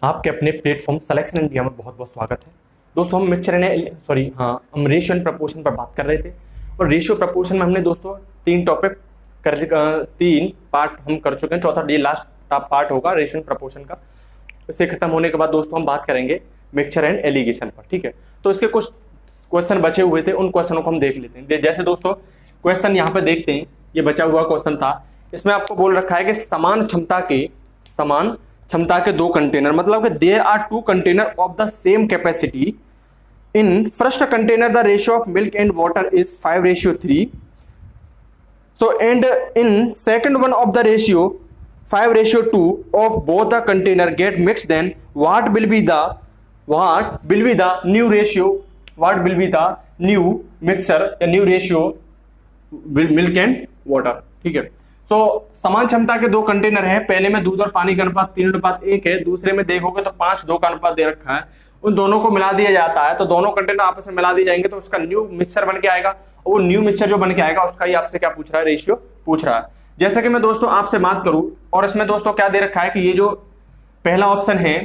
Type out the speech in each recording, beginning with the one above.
आपके अपने platform selection India में बहुत बहुत स्वागत है। दोस्तों हम हम रेशियो एंड प्रपोर्शन पर बात कर रहे थे और रेशियो प्रपोर्शन में हमने दोस्तों तीन पार्ट हम कर चुके हैं। चौथा ये लास्ट पार्ट होगा रेशियो एंड प्रपोर्शन का। इससे खत्म होने के बाद दोस्तों हम बात करेंगे मिक्सचर एंड एलिगेशन पर। ठीक है, तो इसके कुछ क्वेश्चन बचे हुए थे, उन क्वेश्चनों को हम देख लेते हैं। जैसे दोस्तों क्वेश्चन यहाँ पे देखते हैं, ये बचा हुआ क्वेश्चन था। इसमें आपको बोल रखा है कि समान क्षमता के दो कंटेनर, मतलब कि there are two container of the same capacity. In first container the ratio of milk and water is 5:3। So and in second one of the ratio 5:2 of both the container get mixed, then what will be the new ratio, what will be the new mixture या new ratio milk and water। ठीक है, सो समान क्षमता के दो container हैं। पहले में दूध और पानी का अनुपात 3:1 है, दूसरे में देखोगे तो 5:2 का अनुपात दे रखा है। उन दोनों को मिला दिया जाता है, तो दोनों कंटेनर आपस में मिला दिए जाएंगे तो उसका न्यू मिक्सचर बन के आएगा। और वो न्यू मिक्सचर जो बन के आएगा उसका ही आपसे क्या पूछ रहा है, रेशियो पूछ रहा है। जैसे कि मैं दोस्तों आपसे बात करूं, और इसमें दोस्तों क्या दे रखा है कि ये जो पहला ऑप्शन है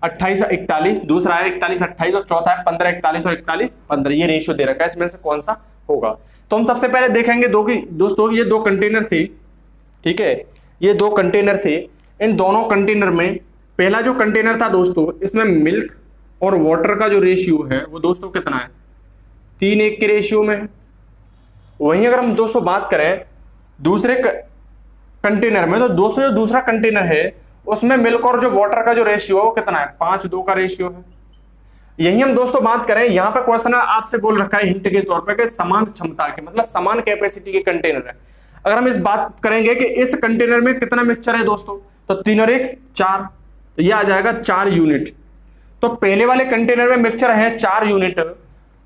28:41, दूसरा है 41:28 और चौथा है 15:41 और 41:15। ये रेशियो दे रखा है, इसमें से कौन सा होगा। तो हम सबसे पहले देखेंगे दोस्तों ये दो कंटेनर थे। ठीक है, ये दो कंटेनर थे। इन दोनों कंटेनर में पहला जो कंटेनर था दोस्तों, इसमें मिल्क और वाटर का जो रेशियो है वो दोस्तों कितना है, 3:1 के रेशियो में है। वहीं अगर हम दोस्तों बात करें दूसरे कंटेनर में, तो दोस्तों जो दूसरा कंटेनर है उसमें मिल्क और जो वाटर का जो रेशियो है वो कितना है, 5:2 का रेशियो है। यही हम दोस्तों बात करें, यहां पे क्वेश्चन आपसे बोल रखा है हिंट के तौर पे कि समान क्षमता के, मतलब समान कैपेसिटी के कंटेनर है। अगर हम इस बात करेंगे कि इस कंटेनर में कितना मिक्सचर है दोस्तों, तो 3 और 1 4, तो ये आ जाएगा 4 यूनिट। तो पहले वाले कंटेनर में मिक्सचर है 4 यूनिट,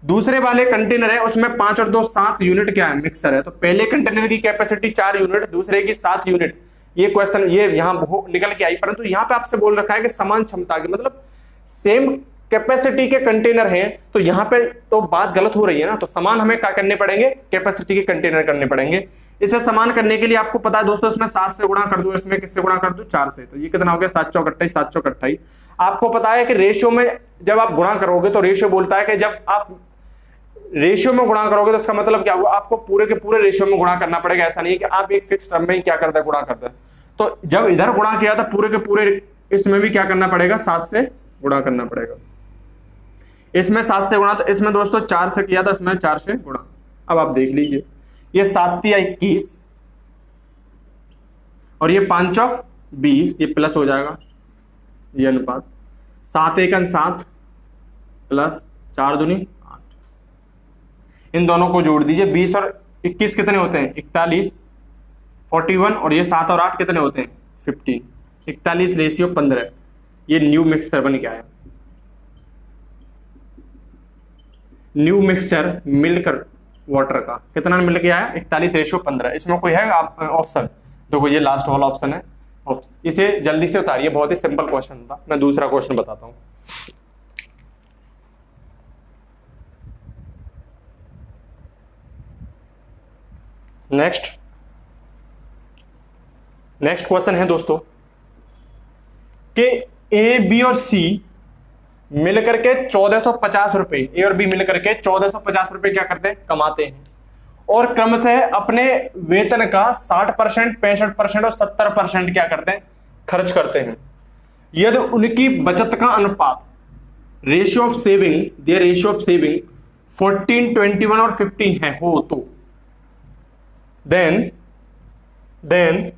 दूसरे वाले कंटेनर है उसमें 5 और 2 7 यूनिट क्या है, मिक्सचर है। तो पहले कंटेनर की कैपेसिटी 4 यूनिट, दूसरे की 7 यूनिट। ये क्वेश्चन ये यहां निकल के आई, परंतु यहां पे आपसे बोल रखा है कि समान क्षमता की, मतलब सेम कैपेसिटी के कंटेनर हैं, तो यहां पे तो बात गलत हो रही है ना। तो समान हमें क्या करने पड़ेंगे, कैपेसिटी के कंटेनर करने पड़ेंगे। इसे समान करने के लिए आपको पता है दोस्तों, इसमें 7 से गुणा कर दो, इसमें किससे गुणा कर दो, 4 से। तो ये कितना हो गया, 7×4 = 28, 7×4 = 28। आपको पता है कि रेशियो में जब आप गुणा करोगे तो रेशियो बोलता है कि जब आप रेशियो में गुणा करोगे तो इसका मतलब क्या होगा, आपको पूरे के पूरे रेशियो में गुणा करना पड़ेगा। ऐसा नहीं है कि आप एक फिक्स टर्म में ही क्या करते हैं, गुणा करते हैं। तो जब इधर गुणा किया तो पूरे के पूरे इसमें भी क्या करना पड़ेगा, 7 से गुणा करना पड़ेगा। इसमें 7 से गुणा, तो इसमें दोस्तों 4 से किया था, इसमें 4 से गुणा। अब आप देख लीजिए, ये 7×3 = 21 और ये 5×4 = 20, ये प्लस हो जाएगा ये अनुपात। 7×1 = 7 प्लस 4×2 = 8। इन दोनों को जोड़ दीजिए, 20 और 21 कितने होते हैं, 41, 41, और ये 7 और 8 कितने होते हैं, 15। 41:15। ये न्यू मिक्सचर बन के आया। न्यू मिक्सचर मिल्क वाटर का कितना मिल गया है, 41:15। इसमें कोई है ऑप्शन, देखो ये लास्ट वाला ऑप्शन है। इसे जल्दी से उतारिए, बहुत ही सिंपल क्वेश्चन था। मैं दूसरा क्वेश्चन बताता हूं। नेक्स्ट क्वेश्चन है दोस्तों कि ए बी और सी मिलकर के 1450 रुपए, ए और बी मिलकर के 1450 रुपए क्या करते हैं, कमाते हैं, और क्रम से अपने वेतन का 60%, 65% और 70% क्या करते हैं, खर्च करते हैं। यदि उनकी बचत का अनुपात रेशियो ऑफ सेविंग 14, 21 और 15 है हो, तो then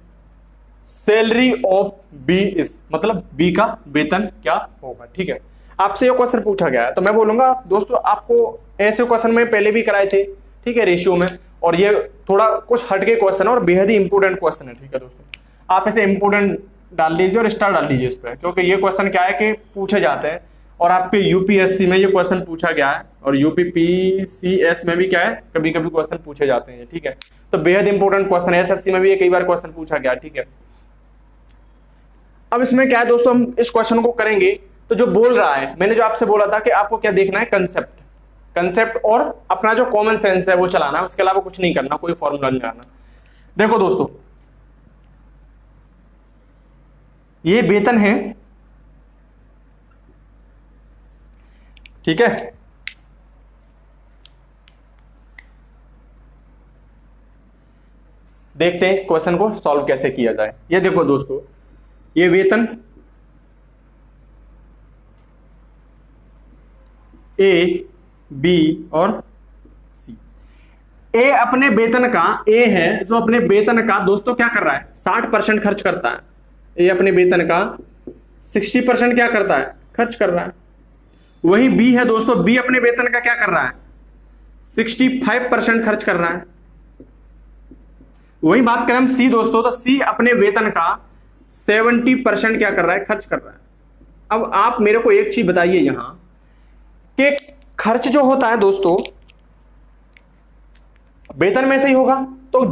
salary of B is, मतलब बी का वेतन क्या होगा। ठीक है, आपसे ये क्वेश्चन पूछा गया है, तो मैं बोलूंगा दोस्तों आपको ऐसे क्वेश्चन में पहले भी कराए थे, ठीक है, रेशियो में। और ये थोड़ा कुछ हटके क्वेश्चन और बेहद ही इंपोर्टेंट क्वेश्चन है। ठीक है दोस्तों, आप इसे इंपोर्टेंट डाल लीजिए और स्टार डाल लीजिए इस पर, क्योंकि ये क्वेश्चन क्या है कि पूछे जाते हैं, और आपके यूपीएससी में ये क्वेश्चन पूछा गया है, और यूपीपीसीएस में भी क्या है, कभी कभी क्वेश्चन पूछे जाते हैं। ठीक है, तो बेहद इंपोर्टेंट क्वेश्चन है, एसएससी में भी कई बार क्वेश्चन पूछा गया। ठीक है, अब इसमें क्या है दोस्तों, हम इस क्वेश्चन को करेंगे तो जो बोल रहा है, मैंने जो आपसे बोला था कि आपको क्या देखना है, कंसेप्ट और अपना जो कॉमन सेंस है वो चलाना है, उसके अलावा कुछ नहीं करना, कोई फॉर्मूला नहीं लगाना। देखो दोस्तों, ये वेतन है ठीक है। देखते हैं क्वेश्चन को सॉल्व कैसे किया जाए। ये देखो दोस्तों, ये वेतन ए, बी और सी। ए अपने वेतन का, ए है जो अपने वेतन का दोस्तों क्या कर रहा है, 60% खर्च करता है। ए अपने वेतन का 60% क्या करता है, खर्च कर रहा है। वही बी है दोस्तों, बी अपने वेतन का क्या कर रहा है, 65% खर्च कर रहा है। वही बात करें हम सी दोस्तों, तो सी अपने वेतन का 70% क्या कर रहा है, खर्च कर रहा है। अब आप मेरे को एक चीज बताइए यहां कि खर्च जो होता है दोस्तों वेतन में से ही होगा, तो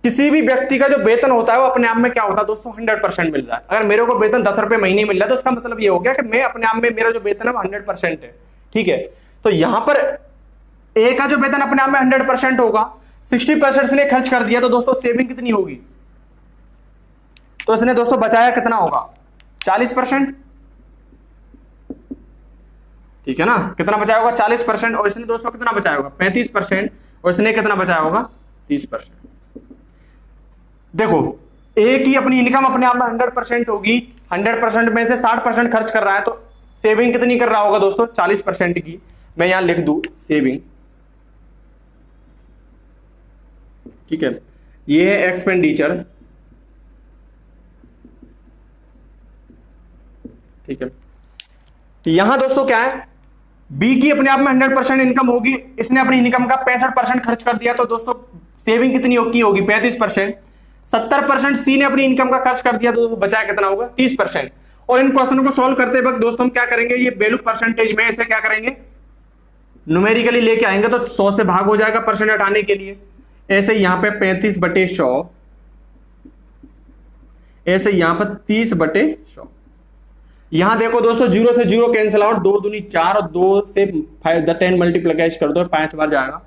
किसी भी व्यक्ति का जो वेतन होता है वो अपने आप में क्या होता है दोस्तों, 100% मिल रहा है। अगर मेरे को वेतन 10 रुपए महीने मिल रहा है तो इसका मतलब ये हो गया कि मैं अपने आप में, मेरा जो वेतन है वो 100% है। ठीक है, तो यहां पर ए का जो वेतन अपने आप में 100% होगा, 60% इसने खर्च कर दिया, तो दोस्तों सेविंग कितनी होगी, तो इसने दोस्तों बचाया कितना होगा, 40%। ठीक है ना, कितना बचाया होगा, 40%। और इसने दोस्तों कितना बचाया होगा, 35%। और इसने कितना बचाया होगा, 30%। देखो ए की अपनी इनकम अपने आप में 100% होगी, 100% में से 60% खर्च कर रहा है, तो सेविंग कितनी कर रहा होगा दोस्तों, 40% की। मैं यहां लिख दूं सेविंग। ठीक है, ये है एक्सपेंडिचर। ठीक है, यहां दोस्तों क्या है, बी की अपने आप में 100% इनकम होगी, इसने अपनी इनकम का 65% खर्च कर दिया, तो दोस्तों सेविंग कितनी होगी 35%। 70% सी ने अपनी इनकम का खर्च कर दिया, तो दोस्तों बचाया कितना होगा, 30%। और इन क्वेश्चनों को सॉल्व करते वक्त दोस्तों हम क्या करेंगे, ये वैल्यू परसेंटेज में ऐसे क्या करेंगे, न्यूमेरिकली लेके आएंगे, तो 100 से भाग हो जाएगा परसेंट हटाने के लिए। ऐसे यहां पे 35/100, ऐसे यहां पर 30/100। यहां देखो दोस्तों 0 से 0 कैंसिल आउट, 2 दूनी 4 और 2 से 10 मल्टीप्लाई कर दो, 5 बार जाएगा,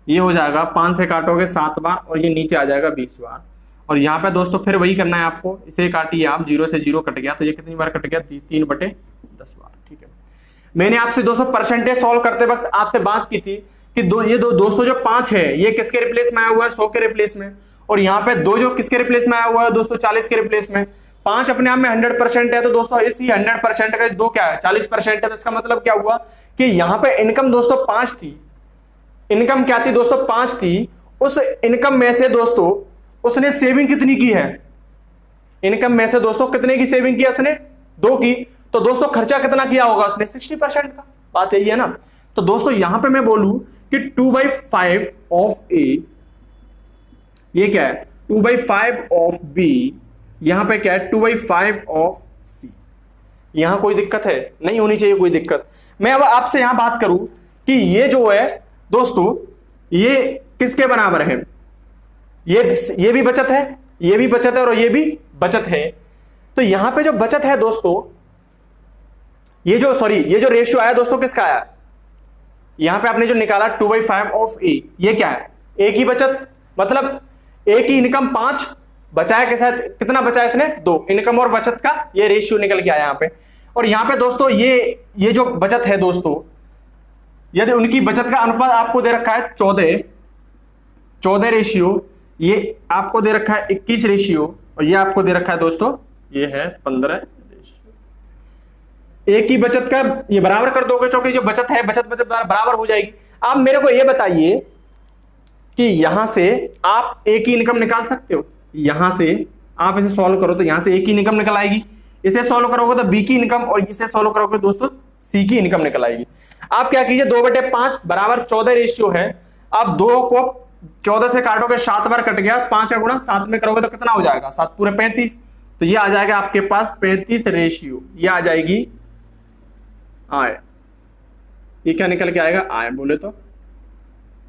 ये हो जाएगा 5 से काटोगे 7 बार, और ये नीचे आ जाएगा 20 बार। और यहाँ पे दोस्तों फिर वही करना है आपको, इसे काटिए आप, 0 से 0 कट गया, तो ये कितनी बार कट गया, 3/10 बार। ठीक है, मैंने आपसे दोस्तों परसेंटेज सॉल्व करते वक्त आपसे बात की थी कि ये दो दोस्तों जो 5 है ये किसके रिप्लेस में आया हुआ है, 100 के रिप्लेस में। और यहाँ पे 2 जो किसके रिप्लेस में आया हुआ है दोस्तों, 40 के रिप्लेस में। 5 अपने आप में 100% है, तो दोस्तों इसी 100% का 2 क्या है, 40% है। तो इसका मतलब क्या हुआ कि यहाँ पे इनकम दोस्तों 5 थी, इनकम क्या थी दोस्तों, 5 थी। उस इनकम में से दोस्तों उसने सेविंग कितनी की है, इनकम में से दोस्तों कितने की सेविंग की उसने, 2 की। तो दोस्तों खर्चा कितना किया होगा उसने, 60% का। बात यही है ना। तो दोस्तों यहां पे मैं बोलूं कि 2/5 ऑफ ए, ये क्या है 2/5 ऑफ बी, यहां पे क्या है 2/5 ऑफ सी। यहां कोई दिक्कत है, नहीं होनी चाहिए कोई दिक्कत। मैं अब आपसे यहां बात करूं कि ये जो है दोस्तों ये किसके बराबर है, ये भी बचत है, ये भी बचत है और ये भी बचत है। तो यहां पे जो बचत है दोस्तों, ये जो रेशियो आया दोस्तों किसका आया, यहां पे आपने जो निकाला 2/5 ऑफ ए, ये क्या है, ए की बचत, मतलब ए की इनकम 5, बचाया के साथ कितना बचाया इसने, 2। इनकम और बचत का ये रेशियो निकल के आया यहां पे। और यहां पे दोस्तों ये जो बचत है दोस्तों, यदि उनकी बचत का अनुपात आपको दे रखा है 14 रेशियो, ये आपको दे रखा है 21 रेशियो, और ये आपको दे रखा है दोस्तों ये है 15 रेशियो। एक ही बचत का ये बराबर कर दोगे, क्योंकि जो बचत है बचत बराबर हो जाएगी। आप मेरे को ये बताइए कि यहां से आप ए की इनकम निकाल सकते हो, यहां से आप इसे सॉल्व करो तो यहां से ए की इनकम निकल आएगी, इसे सॉल्व करोगे तो बी की इनकम, और इसे सॉल्व करोगे दोस्तों सी की इनकम निकल आएगी। आप क्या कीजिए, 2/5 बराबर 14 रेशियो है। आप 2 को 14 से काटोगे 7 बार कट गया, 5 का गुणा 7 में करोगे तो कितना हो जाएगा, 7 पूरे 35। तो ये आ जाएगा आपके पास 35 रेशियो, ये आ जाएगी आय। ये क्या निकल के आएगा, आय बोले तो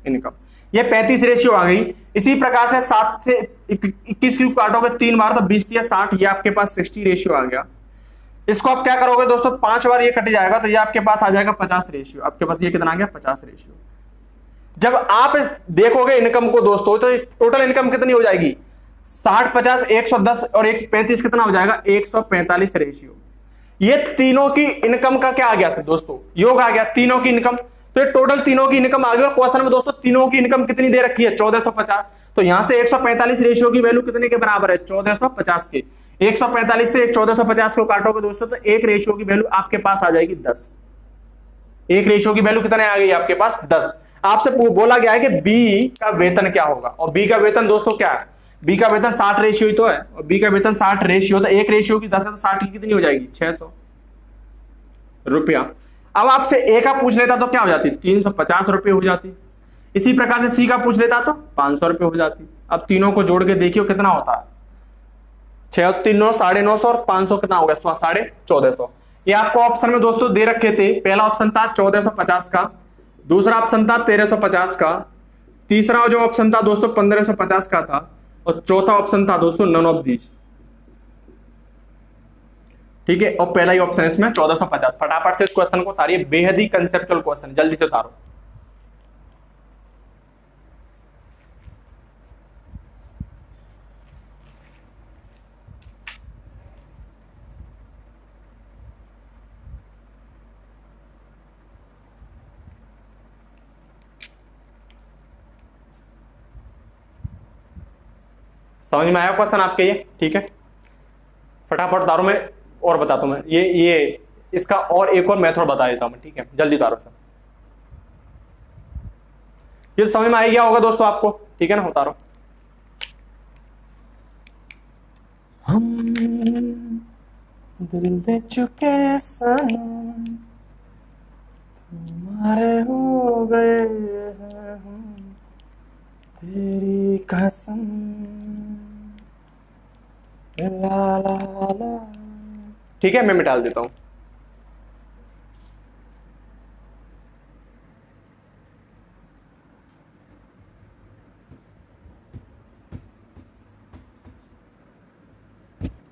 इनकम। ये 35 रेशियो आ गई। इसी प्रकार से 7 से 21 को काटोगे 3 बार तो 20 या 60, ये आपके पास 60 रेशियो आ गया। इसको आप क्या करोगे दोस्तों, 5 बार ये कट जाएगा तो ये आपके पास आ जाएगा 50 रेशियो। आपके पास ये कितना आ गया, 50 रेशियो। जब आप देखोगे इनकम को दोस्तों, तो टोटल इनकम कितनी हो जाएगी, 60, 50, 110 और 135 कितना हो जाएगा, 145 रेशियो। ये तीनों की इनकम का क्या आ गया दोस्तों, योग आ गया, तीनों की इनकम। तो ये टोटल तीनों की इनकम आ गई। और क्वेश्चन में दोस्तों तीनों की इनकम कितनी दे रखी है, 1450। तो यहां से 145 रेशियो की वैल्यू कितने के बराबर है, 1450 के। 145 से 1450 को काटोगे दोस्तों तो एक रेशियो की वैल्यू आपके पास आ जाएगी 10। एक रेशियो की वैल्यू कितने आ गई आपके पास, 10। आपसे बोला गया है कि बी का वेतन क्या होगा, और बी का वेतन दोस्तों क्या है, बी का वेतन 60 रेशियो ही तो है, और बी का वेतन 60 रेशियो, तो एक रेशियो की 10 है तो 60 की कितनी हो जाएगी, 600 रुपया। अब आपसे ए का पूछ लेता तो क्या हो जाती, 350 रुपये हो जाती। इसी प्रकार से सी का पूछ लेता तो 500 रुपये हो जाती। अब तीनों को जोड़ के देखियो कितना होता है, 6 और 3 950 और 500 कितना हो गया, 1450। ये आपको ऑप्शन में दोस्तों दे रखे थे। पहला ऑप्शन था 1450 का, दूसरा ऑप्शन था 1350 का, तीसरा जो ऑप्शन था दोस्तों 1550 का था, और चौथा ऑप्शन था दोस्तों नन ऑफ दीज। ठीक है, और पहला ही ऑप्शन है इसमें 1450। फटाफट से इस क्वेश्चन को उतारिए, बेहद ही कंसेप्चुअल क्वेश्चन, जल्दी से उतारो। समझ में आया क्वेश्चन आपके ये, ठीक है। फटाफट उतारो, मैं और बताता हूं मैं ये इसका और एक और मेथड बता देता हूं मैं, ठीक है, जल्दी उतारो सर। ये समझ में आ गया होगा दोस्तों आपको, ठीक है ना, उतारो। हम दिल दे चुके सनम, तुम्हारे हो गए हैं हम, तेरी कसम, ला ला ला। ठीक है, मैं मिटा देता हूं।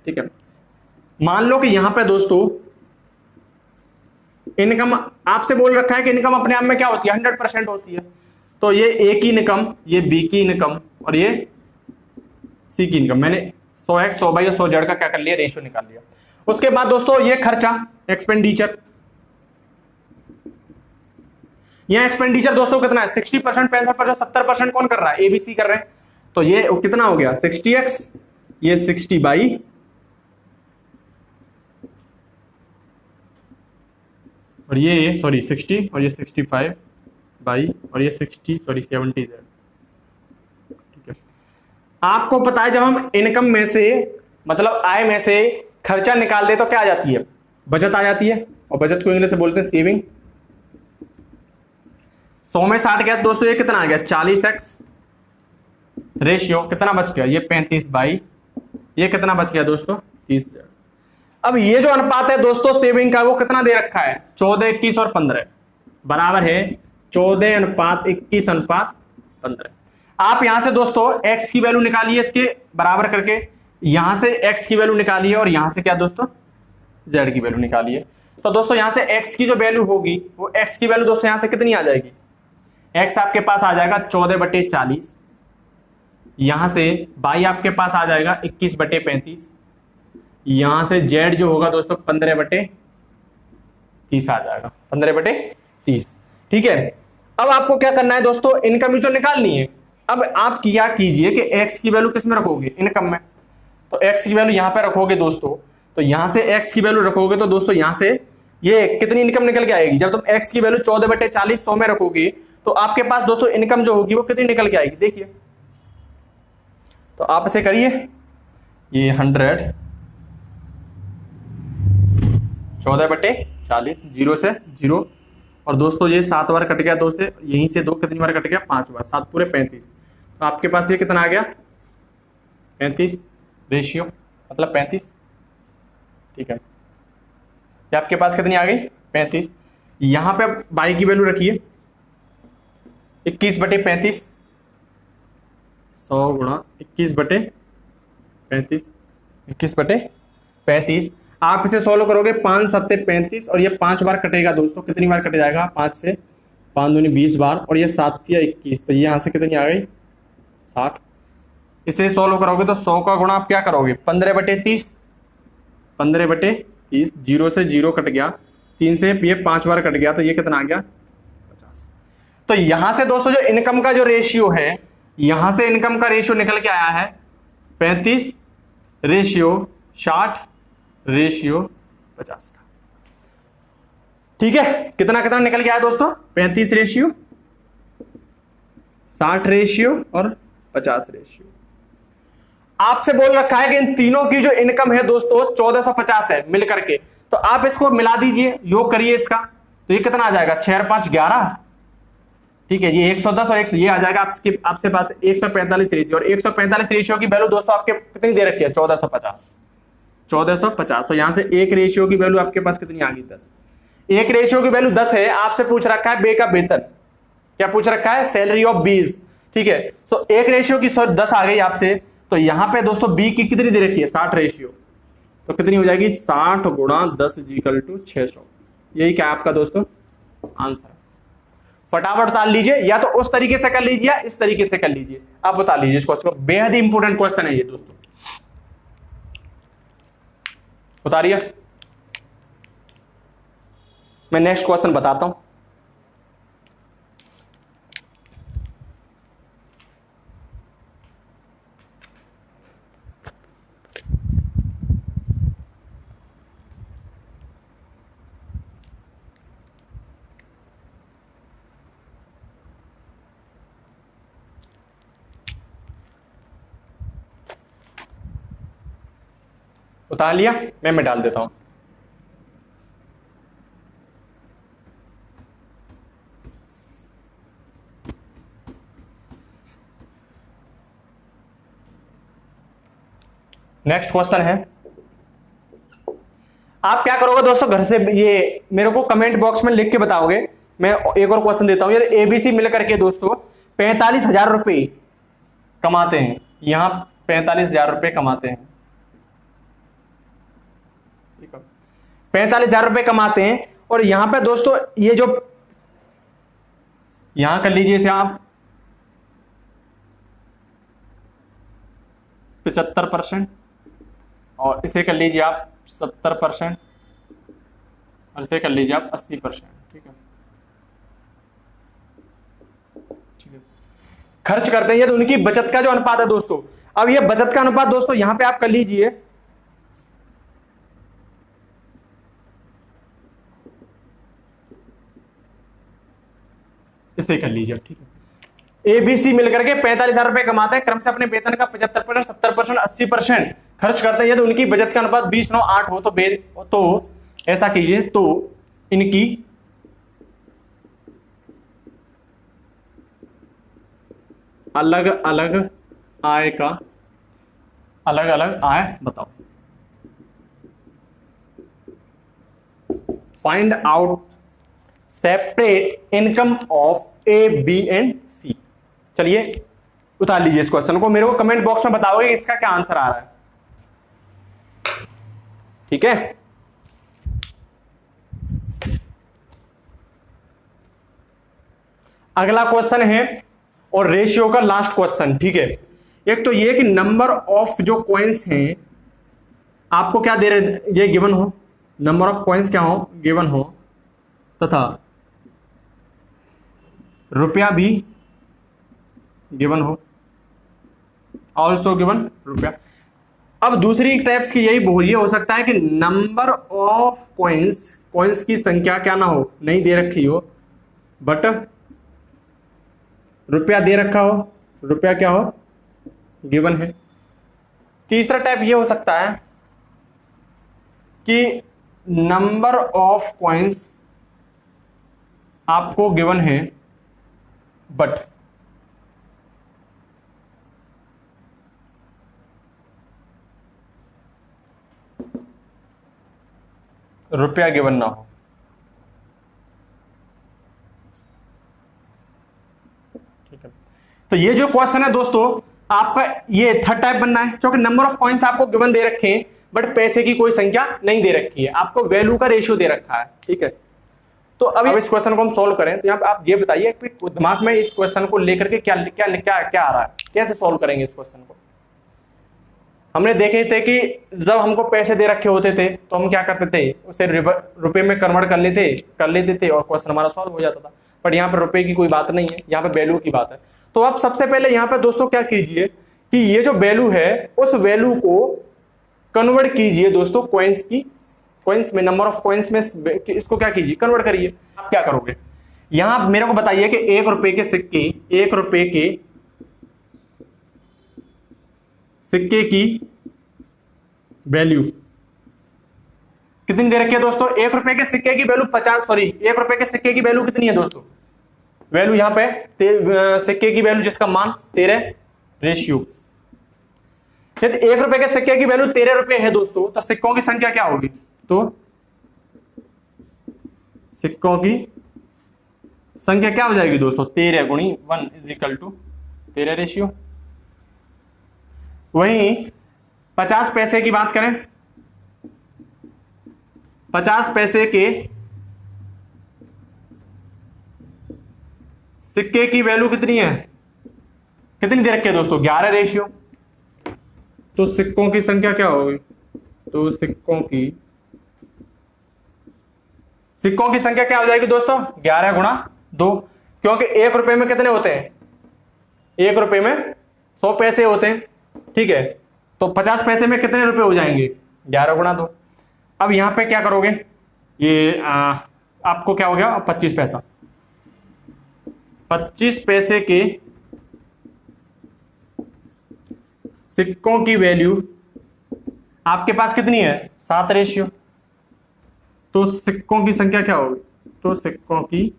ठीक है, मान लो कि यहां पे दोस्तों इनकम आपसे बोल रखा है कि इनकम अपने आप में क्या होती है, 100% होती है। तो ये ए की इनकम, ये बी की इनकम, और ये सी की इनकम, मैंने 100x 100y और 100z का क्या कर लिया, रेशियो निकाल लिया। उसके बाद दोस्तों ये खर्चा, एक्सपेंडिचर, यहां एक्सपेंडिचर दोस्तों कितना है, 60%, 65%, 70% कौन कर रहा है, एबीसी कर रहे हैं। तो ये कितना हो गया, 60x, ये 60 बाई, और ये सॉरी 60, और ये 65 बाई, और ये 60 सॉरी 70 है। ठीक है, आपको पता है जब हम इनकम में से मतलब आय में से खर्चा निकाल दे तो क्या आ जाती है, बचत आ जाती है, और बचत को इंग्लिश से बोलते हैं सेविंग। 100 में 60 गया दोस्तों, ये कितना आ गया, 40x, रेशियो कितना बच गया, ये 35 बाई, ये कितना बच गया दोस्तों, 30। अब ये जो अनुपात है दोस्तों सेविंग का, वो कितना दे रखा है, 14, 21 और 15 बराबर है 14:21:15। आप यहां से दोस्तों x की वैल्यू निकालिए, इसके बराबर करके यहां से x की वैल्यू निकालिए, और यहां से क्या दोस्तों z की वैल्यू निकालिए। तो दोस्तों यहां से x की जो वैल्यू होगी, वो x की वैल्यू दोस्तों यहां से कितनी आ जाएगी, x आपके पास आ जाएगा 14/40, यहां से y आपके पास आ जाएगा 21/35, यहां से z जो होगा दोस्तों 15/30 आ जाएगा, 15/30। ठीक है, अब आपको क्या करना है दोस्तों, इनकम ही तो निकालनी है। अब आप क्या कीजिए कि x की वैल्यू किस में रखोगे, इनकम में। तो x की वैल्यू यहां पे रखोगे दोस्तों, तो यहां से x की वैल्यू रखोगे तो दोस्तों यहां से ये कितनी इनकम निकल के आएगी, जब तुम x की वैल्यू 14/40 100 में रखोगे तो आपके पास दोस्तों इनकम जो होगी वो कितनी निकल के आएगी, देखिए। तो आप इसे करिए, ये 100 14/40, 0 से 0, और दोस्तों ये 7 बार कट गया 2 से, यहीं से 2 कितनी बार कट गया, 5 बार, 7 पूरे 35। तो आपके पास ये कितना आ गया, 35 रेशियो, मतलब 35। ठीक है, ये आपके पास कितनी आ गई, 35। यहां पे बाई की वैल्यू रखिए 21/35, 100 गुणा 21/35, 21/35। आप इसे सॉल्व करोगे, 5 7 35, और ये 5 बार कटेगा दोस्तों, कितनी बार कट जाएगा, 5 से 5 दूनी 20 बार, और ये 7 या 21, तो ये यहां से कितनी आ गई, 60। इसे सॉल्व करोगे तो 100 का गुणा आप क्या करोगे, 15/30, 15/30, 35, 0 से 0 कट गया, 3 से ये 5 बार कट गया, तो ये कितना आ गया 50। तो यहां से दोस्तों जो इनकम का जो रेशियो है, यहां से इनकम का रेशियो निकल के आया है 35:60:50 का। ठीक है, कितना कितना निकल के आया दोस्तों, 35:60 और 50। आपसे बोल रखा है कि इन तीनों की जो इनकम है दोस्तों 1450 है मिलकर के, तो आप इसको मिला दीजिए, योग करिए इसका, तो ये कितना आ जाएगा 6 और 5 11। ठीक है, ये 110 और 100 ये आ जाएगा आपसे पास 145 रेशियो, और 145 रेशियो की वैल्यू दोस्तों आपके कितनी दे रखी है 1450। तो यहां से एक रेशियो की वैल्यू आपके पास कितनी आ गई 10। एक रेशियो की वैल्यू 10 है, आपसे पूछ रखा है बे का वेतन, क्या पूछ रखा है, सैलरी ऑफ बीज। ठीक है, सो एक रेशियो की 10 आ गई आपसे, तो यहां पे दोस्तों बी की कितनी दे रखी है 60 रेशियो, तो कितनी हो जाएगी 60 गुणा 10 = 600। यही क्या है आपका दोस्तों आंसर। फटाफट उतार लीजिए, या तो उस तरीके से कर लीजिए या इस तरीके से कर लीजिए, आप बता लीजिए इस क्वेश्चन को, बेहद ही इंपॉर्टेंट क्वेश्चन है ये दोस्तों। उतारिए, मैं नेक्स्ट क्वेश्चन बताता हूं। उतार लिया, मैं डाल देता हूं। नेक्स्ट क्वेश्चन है, आप क्या करोगे दोस्तों, घर से ये मेरे को कमेंट बॉक्स में लिख के बताओगे। मैं एक और क्वेश्चन देता हूं, यदि एबीसी मिलकर के दोस्तों 45,000 रुपए कमाते हैं, यहां 45,000 रुपए कमाते हैं, 45,000 रुपए कमाते हैं, और यहां पे दोस्तों ये जो यहां कर लीजिए इसे आप 75%, और इसे कर लीजिए आप 70%, और इसे कर लीजिए आप 80%। ठीक है, खर्च करते हैं, ये तो उनकी बचत का जो अनुपात है दोस्तों। अब ये बचत का अनुपात दोस्तों यहां पे आप कर लीजिए, इसे कर लीजिए। ठीक है, एबीसी मिलकर के 45,000 रुपए कमाते हैं, क्रम से अपने वेतन का 75%, 70%, 80% खर्च करते हैं, यदि उनकी बचत का अनुपात 20:9:8 हो तो ऐसा कीजिए, तो इनकी अलग अलग आय का अलग अलग आय बताओ। Find out separate income of A, B and C. चलिए उतार लीजिए इस क्वेश्चन को, मेरे को कमेंट बॉक्स में बताओगे इसका क्या आंसर आ रहा है। ठीक है, अगला क्वेश्चन है और रेशियो का लास्ट क्वेश्चन। ठीक है, एक तो ये कि नंबर ऑफ जो कॉइन्स हैं आपको क्या दे रहे, ये गिवन हो, नंबर ऑफ कॉइन्स क्या हो गिवन हो, तथा रुपया भी गिवन हो, ऑल्सो गिवन रुपया। अब दूसरी टाइप्स की यही हो सकता है कि नंबर ऑफ कॉइन्स की संख्या क्या ना हो, नहीं दे रखी हो, बट रुपया दे रखा हो, रुपया क्या हो गिवन है। तीसरा टाइप ये हो सकता है कि नंबर ऑफ कॉइन्स आपको गिवन है, बट रुपया गिवन ना हो। ठीक है, तो ये जो क्वेश्चन है दोस्तों आपका ये थर्ड टाइप बनना है, क्योंकि नंबर ऑफ कॉइन्स आपको गिवन दे रखे हैं बट पैसे की कोई संख्या नहीं दे रखी है, आपको वैल्यू का रेशियो दे रखा है। ठीक है, तो अब इस क्वेश्चन को हम सॉल्व करें, तो यहाँ पे आप ये बताइए दिमाग में इस क्वेश्चन को लेकर के क्या क्या क्या क्या आ रहा है, कैसे सॉल्व करेंगे इस क्वेश्चन को। हमने देखे थे कि जब हमको पैसे दे रखे होते थे तो हम क्या करते थे, उसे रुपए में कन्वर्ट कर लेते थे और क्वेश्चन हमारा सॉल्व हो जाता था। बट यहाँ पे रुपए की कोई बात नहीं है, यहाँ पे वैल्यू की बात है। तो आप सबसे पहले यहाँ पे दोस्तों क्या कीजिए कि ये जो वैल्यू है उस वैल्यू को कन्वर्ट कीजिए दोस्तों कॉइन्स में, नंबर ऑफ कॉइन्स में इसको क्या कीजिए, कन्वर्ट करिए। आप क्या करोगे, यहां मेरे को बताइए कि 1 रुपए के सिक्के की वैल्यू कितनी दे रखी है दोस्तों। 1 रुपए के सिक्के की वैल्यू 1 रुपए के सिक्के की वैल्यू कितनी है दोस्तों, वैल्यू यहां पे सिक्के की वैल्यू जिसका मान 13 रेशियो। यदि 1 रुपए के सिक्के की वैल्यू 13 रुपए है दोस्तों, तो सिक्कों की संख्या क्या होगी, तो सिक्कों की संख्या क्या हो जाएगी दोस्तों, 13 गुणी 1 इज इक्वल टू 13 रेशियो। वहीं 50 पैसे की बात करें, 50 पैसे के सिक्के की वैल्यू कितनी है, कितनी दे रखी है दोस्तों, 11 रेशियो। तो सिक्कों की संख्या क्या होगी, तो सिक्कों की संख्या क्या हो जाएगी दोस्तों, 11 गुणा 2, क्योंकि 1 रुपए में कितने होते हैं, 1 रुपए में 100 पैसे होते हैं, ठीक है। तो 50 पैसे में कितने रुपए हो जाएंगे, 11 गुणा 2। अब यहां पे क्या करोगे, ये आपको क्या हो गया 25 पैसा। 25 पैसे के सिक्कों की वैल्यू आपके पास कितनी है, 7 रेशियो। तो सिक्कों की संख्या क्या होगी, तो सिक्कों की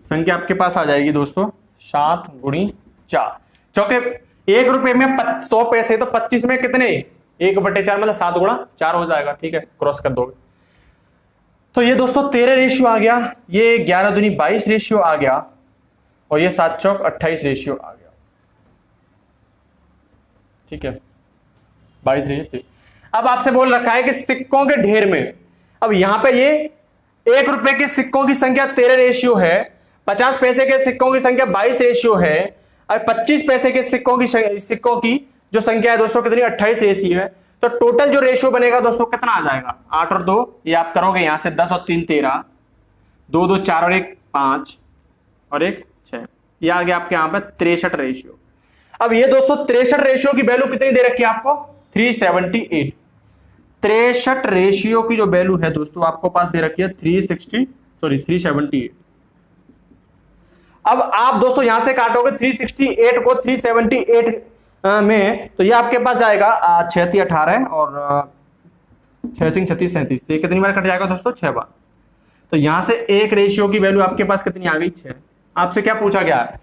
संख्या आपके पास आ जाएगी दोस्तों 7 गुणी 4, क्योंकि 1 रुपए में 100 पैसे, तो 25 में कितने, 1/4 मतलब 7 गुणा 4 हो जाएगा, ठीक है, क्रॉस कर दोगे। तो ये दोस्तों 13 रेशियो आ गया, ये 11 दूनी 22 रेशियो आ गया, और ये 7 चौक 28 रेशियो आ गया, ठीक है, 22 रेशियो। अब आपसे बोल रखा है कि सिक्कों के ढेर में, अब यहां पे ये 1 रुपए के सिक्कों की संख्या 13 रेशियो है, 50 पैसे के सिक्कों की संख्या 22 रेशियो है, और 25 पैसे के सिक्कों की जो संख्या है दोस्तों कितनी, 28 रेशियो है। तो टोटल जो रेशियो बनेगा दोस्तों कितना आ जाएगा, 8 और 2, ये आप करोगे यहां से 10 और 3 13, 2 2 4 और 1 5 और 1 6, ये आ गया आपके यहां पे 63 रेशियो। अब ये दोस्तों 63 रेशियो की वैल्यू कितनी दे रखी है आपको, 378। 63 रेशियो की जो वैल्यू है दोस्तों आपको पास दे रखी है 378। अब आप दोस्तों यहां से काटोगे 368 को 378 में, तो ये आपके पास जाएगा 6 3 18 और 6 3 36 37, तो ये कितनी बार कट जाएगा दोस्तों, 6 बार। तो यहां से 1 रेशियो की वैल्यू आपके पास कितनी आ गई, 6। आपसे क्या पूछा गया है,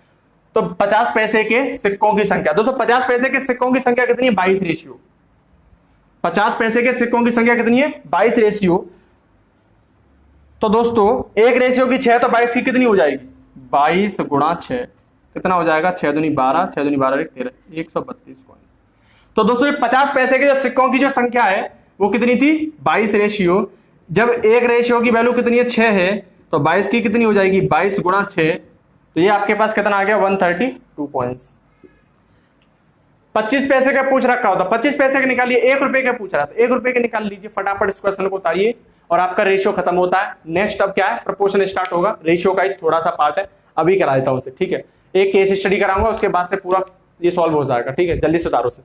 तो 50 पैसे के सिक्कों की संख्या दोस्तों, 50 पैसे के सिक्कों की संख्या कितनी है, 22 रेशियो। 50 पैसे के सिक्कों की संख्या कितनी है, 22 रेशियो। तो दोस्तों 1 रेशियो की 6, तो 22 की कितनी हो जाएगी, 22 गुणा 6 कितना हो जाएगा, 6 दूनी 12, 6 दूनी 12 13, 132 कॉइन्स। तो दोस्तों ये 50 पैसे के जो सिक्कों की जो संख्या है वो कितनी थी, 22 रेशियो। जब 1 रेशियो की वैल्यू कितनी है, 6 है, तो 22 की कितनी हो जाएगी, 22 गुणा 6, तो ये आपके पास कितना आ गया, 132 कॉइन्स। 25 पैसे का पूछ रखा होता, 25 पैसे का निकालिए, 1 रुपए का पूछ रहा था, 1 रुपए का निकाल लीजिए, फटाफट इस क्वेश्चन को उतारिए और आपका रेशियो खत्म होता है। नेक्स्ट अब क्या है, प्रपोर्शन स्टार्ट होगा, रेशियो का एक थोड़ा सा पार्ट है, अभी करा देता हूं उसे, ठीक है। एक केस स्टडी कराऊंगा, उसके बाद से पूरा ये सॉल्व हो जाएगा, ठीक है, जल्दी से उतारो से।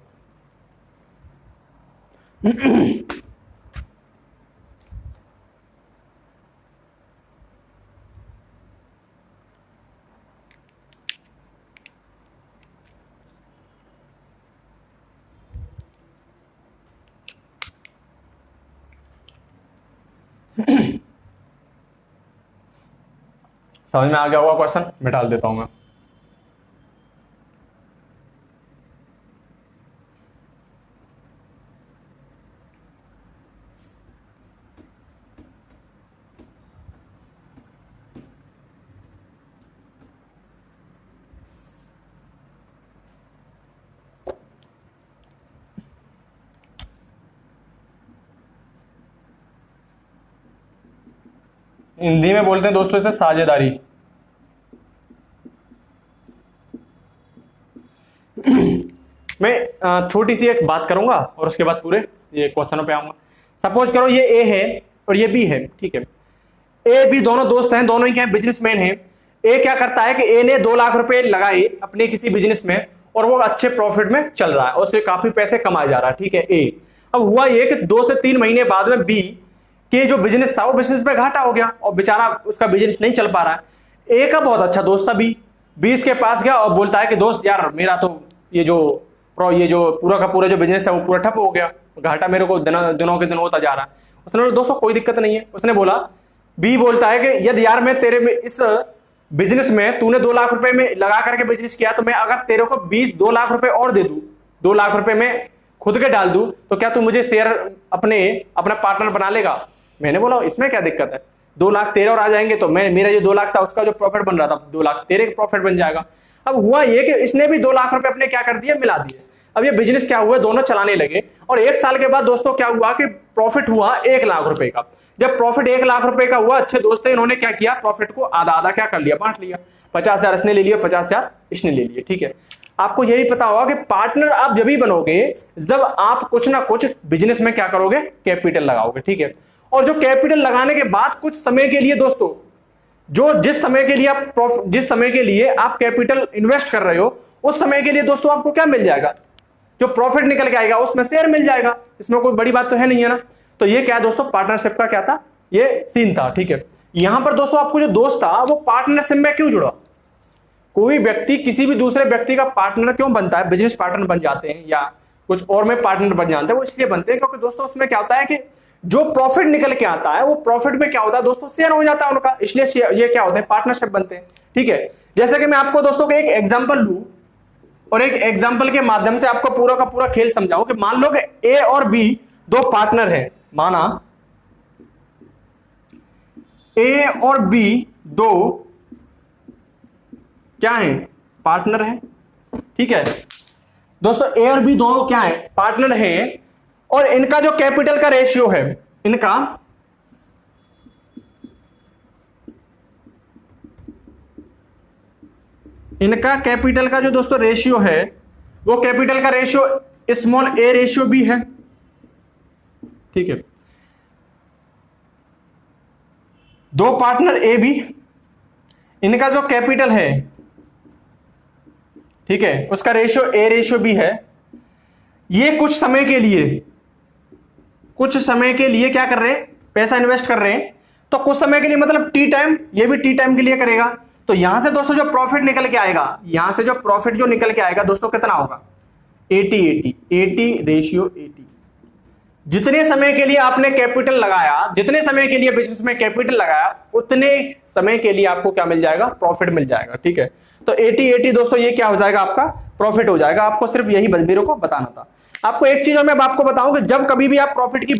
समझ में आ गया होगा क्वेश्चन, मैं डाल देता हूं मैं। हिंदी में बोलते हैं दोस्तों इसे साझेदारी। मैं छोटी सी एक बात करूंगा और उसके बाद पूरे ये क्वेश्चनों पे आऊंगा। सपोज करो ये ए है और ये बी है, ठीक है। ए बी दोनों दोस्त हैं, दोनों ही क्या बिजनेसमैन हैं। ए क्या करता है कि ए ने 2 लाख रुपए लगाए अपने किसी बिजनेस में और वो अच्छे प्रॉफिट में चल रहा है और उससे काफी पैसे कमाए जा रहा है, ठीक है ए। अब हुआ ये कि 2 से 3 महीने बाद में बी के जो बिजनेस था वो बिजनेस में घाटा हो गया और बेचारा उसका बिजनेस नहीं चल पा रहा है। ए का बहुत अच्छा दोस्त था बी इसके पास गया और बोलता है कि दोस्त यार मेरा तो ये जो पूरा का पूरा जो बिजनेस है वो पूरा ठप हो गया, घाटा मेरे को दिनों के दिन होता जा रहा है। उसने बोला दोस्तों कोई दिक्कत नहीं है। उसने बोला, बी बोलता है कि यदि यार मैं तेरे में इस बिजनेस में तूने 2 लाख रुपए में लगा करके बिजनेस किया तो मैं अगर तेरे को 2 लाख रुपए और दे दूं, 2 लाख रुपए में खुद के डाल दूं तो क्या तू मुझे शेयर अपना पार्टनर बना लेगा? मैंने बोला इसमें क्या दिक्कत है, 2 लाख तेरे और आ जाएंगे तो मेरा जो 2 लाख था उसका जो प्रॉफिट बन रहा था 2 लाख तेरे प्रॉफिट बन जाएगा। अब हुआ ये कि इसने भी 2 लाख रुपए अपने क्या कर दिए, मिला दिए। अब ये बिजनेस क्या हुआ, दोनों चलाने लगे और 1 साल के बाद दोस्तों क्या हुआ कि प्रॉफिट हुआ 1 लाख रुपए का। जब प्रॉफिट 1 लाख रुपए का हुआ, अच्छे दोस्त थे, इन्होंने क्या किया, प्रॉफिट को आधा आधा क्या कर लिया, बांट लिया। 50,000 इसने ले लिया, 50,000 इसने ले लिए, ठीक है। आपको यही पता होगा कि पार्टनर आप जब ही बनोगे जब आप कुछ ना कुछ बिजनेस में क्या करोगे, कैपिटल लगाओगे, ठीक है। और जो कैपिटल लगाने के बाद कुछ समय के लिए दोस्तों जिस समय के लिए आप कैपिटल इन्वेस्ट कर रहे हो उस समय के लिए दोस्तों आपको क्या मिल जाएगा, जो प्रॉफिट निकल के आएगा उसमें शेयर मिल जाएगा। इसमें कोई बड़ी बात तो है नहीं है ना। तो ये क्या है दोस्तों, पार्टनरशिप का क्या था, ये सीन था, ठीक है। यहां पर दोस्तों आपको जो दोस्त था वो पार्टनरशिप में क्यों जुड़ा? कोई व्यक्ति किसी भी दूसरे व्यक्ति का पार्टनर क्यों बनता है, बिजनेस पार्टनर बन जाते हैं या कुछ और में पार्टनर बन जाते हैं, वो इसलिए बनते हैं क्योंकि दोस्तों उसमें क्या होता है कि जो प्रॉफिट निकल के आता है वो प्रॉफिट में क्या होता है दोस्तों, शेयर हो जाता है उनका, इसलिए ये क्या होते हैं, पार्टनरशिप बनते हैं, ठीक है। जैसे कि मैं आपको दोस्तों को एक एग्जांपल लूं और एक एग्जांपल के माध्यम से आपको पूरा का पूरा खेल समझाऊं कि मान लो कि ए और बी 2 पार्टनर हैं, माना ए और बी 2 क्या है, पार्टनर है, ठीक है। दोस्तों ए और बी दोनों क्या है, पार्टनर हैं और इनका जो कैपिटल का रेशियो है, इनका कैपिटल का जो दोस्तों रेशियो है वो कैपिटल का ratio small a ratio B है, ठीक है। 2 पार्टनर ए बी, इनका जो कैपिटल है, ठीक है, उसका रेशियो ए रेशियो बी है। ये कुछ समय के लिए क्या कर रहे हैं, पैसा इन्वेस्ट कर रहे हैं। तो कुछ समय के लिए मतलब टी टाइम, ये भी टी टाइम के लिए करेगा। तो यहां से दोस्तों जो प्रॉफिट निकल के आएगा, यहां से जो प्रॉफिट जो निकल के आएगा दोस्तों कितना होगा, 80 रेशियो 80। जितने समय के लिए आपने कैपिटल लगाया, जितने समय के लिए बिजनेस में कैपिटल लगाया उतने समय के लिए आपको क्या मिल जाएगा, प्रॉफिट मिल जाएगा, ठीक है। तो 80 दोस्तों ये क्या हो जाएगा, आपका प्रॉफिट हो जाएगा। आपको सिर्फ यही मेरे को बताना था। आपको एक चीज मैं आपको बताऊं कि जब कभी भी आप प्रॉफिट की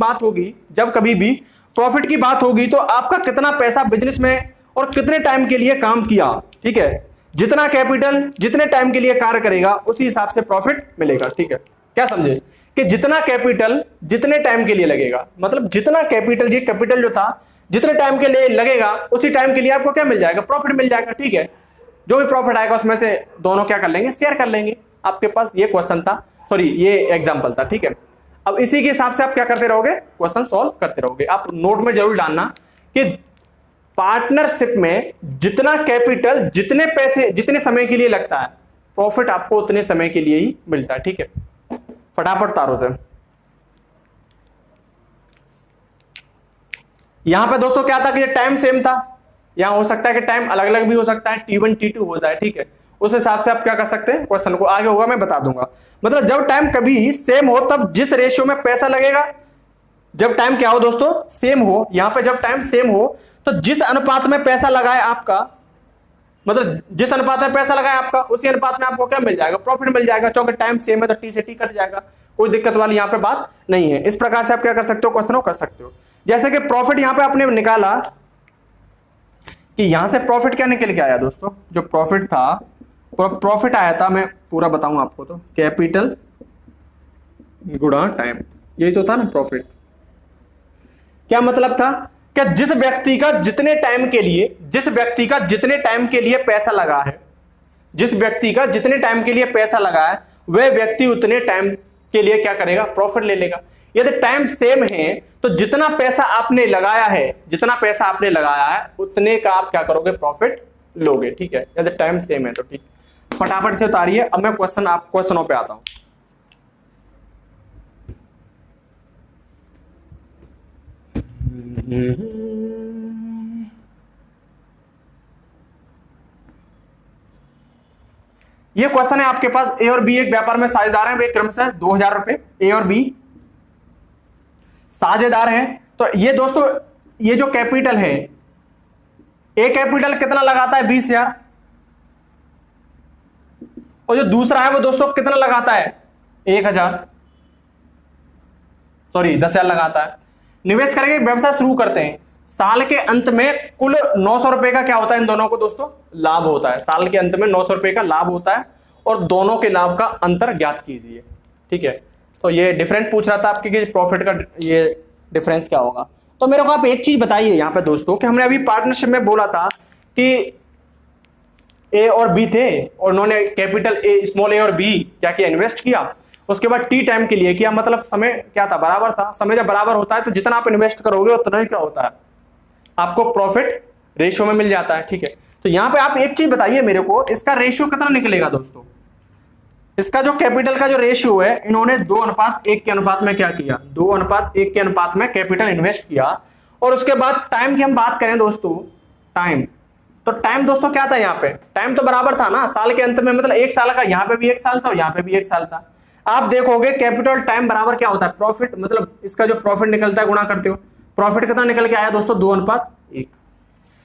बात होगी तो आपका कितना पैसा बिजनेस में और कितने टाइम के लिए काम किया, ठीक है। जितना कैपिटल जितने टाइम के लिए कार्य करेगा उसी हिसाब से प्रॉफिट मिलेगा, ठीक है। क्या समझे कि जितना कैपिटल जितने टाइम के लिए लगेगा, मतलब जितना कैपिटल, ये कैपिटल जो था जितने टाइम के लिए लगेगा उसी टाइम के लिए आपको क्या मिल जाएगा, प्रॉफिट मिल जाएगा, ठीक है। जो भी प्रॉफिट आएगा उसमें से दोनों क्या कर लेंगे, शेयर कर लेंगे। आपके पास ये क्वेश्चन था, सॉरी ये एग्जांपल था, ठीक है। अब इसी के हिसाब से आप क्या करते रहोगे, क्वेश्चन सॉल्व करते रहोगे। आप नोट में जरूर डालना कि पार्टनरशिप में जितना कैपिटल जितने पैसे जितने समय के लिए लगता है, प्रॉफिट आपको उतने समय के लिए ही मिलता है, ठीक है। फटाफट तारों से यहां पे दोस्तों क्या था कि ये टाइम सेम था, यहां हो सकता है कि टाइम अलग अलग भी हो सकता है, T1 T2 हो जाए, ठीक है। उस हिसाब से आप क्या कर सकते हैं, क्वेश्चन को आगे होगा मैं बता दूंगा। मतलब जब टाइम कभी सेम हो तब जिस रेशियो में पैसा लगेगा, जब टाइम क्या हो दोस्तों, सेम हो, यहां पे जब टाइम सेम हो तो जिस अनुपात में पैसा लगाए आपका, मतलब जिस अनुपात में पैसा लगाए आपका उसी अनुपात में आपको क्या मिल जाएगा, प्रॉफिट मिल जाएगा। क्योंकि टाइम सेम है तो T से T कट जाएगा, कोई दिक्कत वाली यहां पे बात नहीं है। इस प्रकार से आप क्या कर सकते हो, क्वेश्चन कर सकते हो। जैसे कि प्रॉफिट यहां पे आपने निकाला कि यहां से प्रॉफिट क्या निकल के आया दोस्तों, जो प्रॉफिट था, प्रॉफिट आया था, मैं पूरा बताऊं आपको, तो कैपिटल गुणा टाइम, यही तो था ना प्रॉफिट। क्या मतलब था कि जिस व्यक्ति का जितने टाइम के लिए पैसा लगा है, जिस व्यक्ति का जितने टाइम के लिए पैसा लगा है वह व्यक्ति उतने टाइम के लिए क्या करेगा, प्रॉफिट ले लेगा। यदि टाइम सेम है तो जितना पैसा आपने लगाया है उतने का आप क्या करोगे, प्रॉफिट लोगे। ठीक है, यदि टाइम सेम है तो। ठीक, फटाफट से उतारिए। अब मैं क्वेश्चनों पे आता हूं। ये क्वेश्चन है आपके पास, ए और बी एक व्यापार में साझेदार हैं, वे क्रमशः 2000 रुपए, ए और बी साझेदार हैं। तो ये दोस्तों, ये जो कैपिटल है, ए कैपिटल कितना लगाता है, 20,000, और जो दूसरा है वो दोस्तों कितना लगाता है, 10,000 लगाता है। निवेश करके व्यवसाय शुरू करते हैं, साल के अंत में कुल 900 रुपए का क्या होता है, इन दोनों को दोस्तों लाभ होता है। साल के अंत में 900 रुपए का लाभ होता है और दोनों के लाभ का अंतर ज्ञात कीजिए। ठीक है, तो ये डिफरेंस पूछ रहा था आपके कि प्रॉफिट का ये डिफरेंस क्या होगा। तो मेरे को आप एक चीज बताइए यहां पे दोस्तों कि हमने अभी पार्टनरशिप में बोला था कि ए और बी थे और उन्होंने कैपिटल ए, स्मॉल ए और बी क्या किया, इन्वेस्ट किया। उसके बाद टी टाइम के लिए किया, मतलब समय क्या था, बराबर था। समय जब बराबर होता है तो जितना आप इन्वेस्ट करोगे उतना ही क्या होता है, आपको प्रॉफिट रेशियो में मिल जाता है। ठीक है, तो यहां पे आप एक चीज बताइए मेरे को, इसका रेशियो कितना निकलेगा दोस्तों। इसका जो कैपिटल का जो रेशियो है, इन्होंने 2:1 के अनुपात में क्या किया, 2:1 के अनुपात में कैपिटल इन्वेस्ट किया। और उसके बाद टाइम की हम बात करें दोस्तों, टाइम, तो टाइम दोस्तों क्या था, यहाँ पे टाइम तो बराबर था ना, साल के अंत में, मतलब 1 साल का, यहाँ पे भी 1 साल था और यहाँ पे भी 1 साल था। आप देखोगे कैपिटल टाइम बराबर क्या होता है, प्रॉफिट, मतलब इसका जो प्रॉफिट निकलता है गुणा करते हो। प्रॉफिट कितना निकल के आया दोस्तों, 2:1।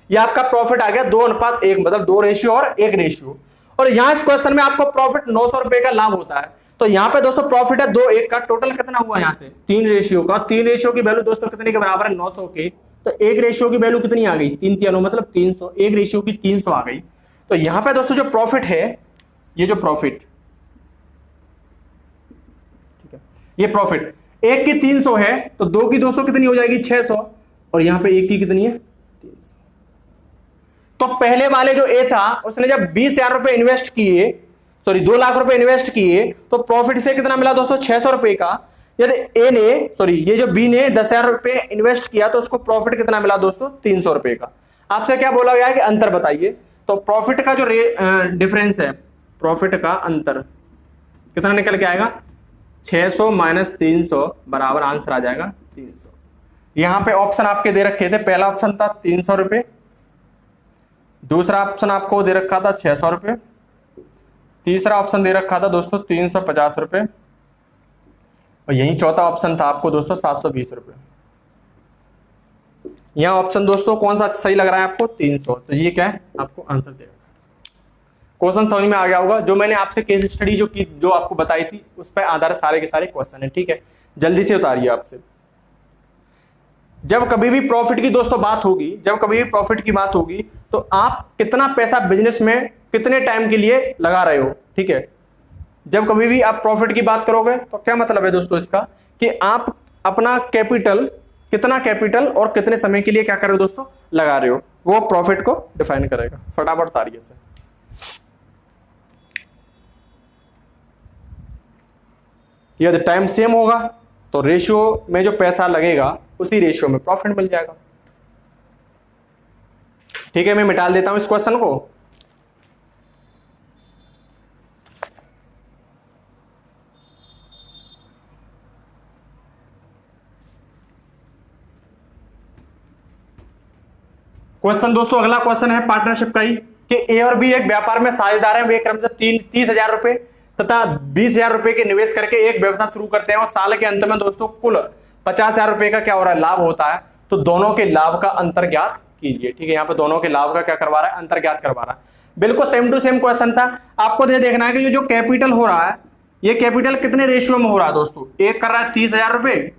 ये आपका प्रॉफिट आ गया 2:1, मतलब 2 रेशियो और 1 रेशियो। और यहां इस क्वेश्चन में आपको प्रॉफिट 900 रुपए का लाभ होता है। तो यहां पे दोस्तों प्रॉफिट है 2:1 का, टोटल कितना हुआ यहां से 3 रेशियो का। 3 रेशियो की वैल्यू दोस्तों कितने के बराबर है, 900 के। तो 1 रेशियो की वैल्यू कितनी आ गई, 3 3 मतलब 300, 1 रेशियो की 300 आ गई। तो यहां पे दोस्तों जो प्रॉफिट है, ये जो प्रॉफिट, ठीक है, ये प्रॉफिट 1 की 300 है, तो 2 की दोस्तों कितनी हो जाएगी, 600, और यहां पे 1 की कितनी है, 300। तो पहले वाले जो ए था उसने जब 20,000 रुपए इन्वेस्ट किए, 2 लाख रुपए इन्वेस्ट किए, तो प्रॉफिट से कितना मिला दोस्तों, 600 रुपए का। यदि ए ने, ये जो बी ने 10,000 रुपए इन्वेस्ट किया तो उसको प्रॉफिट कितना मिला दोस्तों, 300 रुपए का। आपसे क्या बोला गया है कि अंतर बताइए। तो प्रॉफिट का जो डिफरेंस है, प्रॉफिट का अंतर कितना निकल के आएगा, 600 माइनस 300 बराबर आंसर आ जाएगा 300। यहां पे ऑप्शन आपके दे रखे थे, पहला ऑप्शन था 300 रुपए, दूसरा ऑप्शन आपको दे रखा था 600 रुपए, तीसरा ऑप्शन दे रखा था दोस्तों 350 रुपए, और यही चौथा ऑप्शन था आपको दोस्तों 720 रुपए। यहां ऑप्शन दोस्तों कौन सा सही लग रहा है आपको, 300। तो ये क्या है, आपको आंसर देगा। क्वेश्चन समझ में आ गया होगा। जो मैंने आपसे केस स्टडी जो आपको बताई थी उस पर आधारित सारे के सारे क्वेश्चन है। ठीक है, जल्दी से उतारिए आपसे। जब कभी भी प्रॉफिट की दोस्तों बात होगी, तो आप कितना पैसा बिजनेस में कितने टाइम के लिए लगा रहे हो। ठीक है, जब कभी भी आप प्रॉफिट की बात करोगे तो क्या मतलब है दोस्तों इसका, कि आप अपना कैपिटल, कितना कैपिटल और कितने समय के लिए क्या कर रहे हो दोस्तों, लगा रहे हो, वो प्रॉफिट को डिफाइन करेगा। फटाफट उतारिए से। यदि टाइम सेम होगा तो रेशियो में जो पैसा लगेगा उसी रेशियो में प्रॉफिट मिल जाएगा। ठीक है, मैं मिटा देता हूं इस क्वेश्चन को। क्वेश्चन दोस्तों, अगला क्वेश्चन है पार्टनरशिप का ही, कि ए और बी एक व्यापार में साझेदार हैं, वे क्रमशः 30,000 रुपए तथा 20,000 रुपए के निवेश करके एक व्यवसाय शुरू करते हैं और साल के अंत में दोस्तों कुल 50,000 रुपए का क्या हो रहा है, लाभ होता है। तो दोनों के लाभ का अंतर ज्ञात कीजिए। ठीक है, यहाँ पे दोनों के लाभ का क्या करवा रहा है, अंतर ज्ञात करवा रहा है। बिल्कुल सेम टू सेम क्वेश्चन था। आपको ये देखना है कि ये जो कैपिटल हो रहा है, ये कैपिटल कितने रेशियो में हो रहा है दोस्तों। एक कर रहा है 30,000 रुपए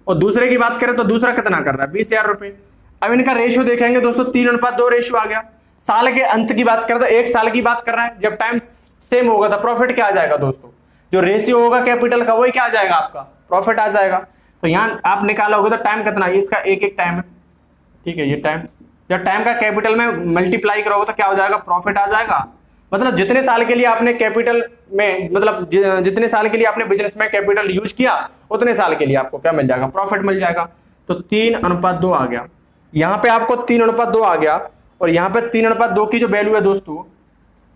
और दूसरे की बात करें तो दूसरा कितना कर रहा है, 20,000 रुपए। अब इनका रेशियो देखेंगे दोस्तों, 3:2 रेशियो आ गया। साल के अंत की बात करें तो 1 साल की बात कर रहा है। जब टाइम सेम होगा तो प्रॉफिट क्या आ जाएगा दोस्तों, जो रेशियो होगा कैपिटल का वही क्या आ जाएगा, आपका प्रॉफिट आ जाएगा। तो यहां आप निकालोगे तो टाइम कितना है, इसका 1 टाइम है। ठीक है, ये टाइम, जब टाइम का कैपिटल में मल्टीप्लाई करोगे तो क्या हो जाएगा, प्रॉफिट आ जाएगा। मतलब जितने साल के लिए आपने कैपिटल में, मतलब जितने साल के लिए आपने बिजनेस में कैपिटल यूज किया उतने साल के लिए आपको क्या मिल जाएगा, प्रॉफिट मिल जाएगा। तो 3:2 आ गया, यहां पे आपको 3:2 आ गया, और यहां पे 3:2 की जो वैल्यू है दोस्तों,